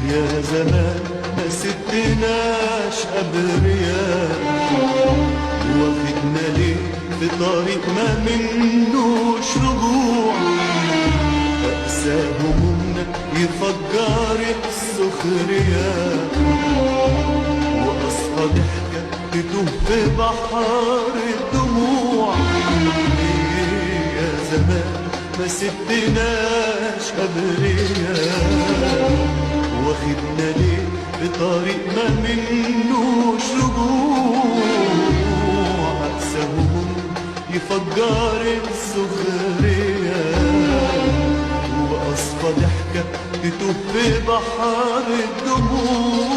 يا زمان ما سبتناش أبرياء، واخدنا ليه في طريق ما منوش رجوع. أقسى همومنا يفجر السخرية، وأصفى ضحكة تتوه في بحر الدموع. يا زمان ما سبتناش أبرياء، واخدنا ليه بطريق ما منوش رجوع. أقسى هموم يفجر السخرية، وأصفى ضحكة تتوه في بحر الدموع.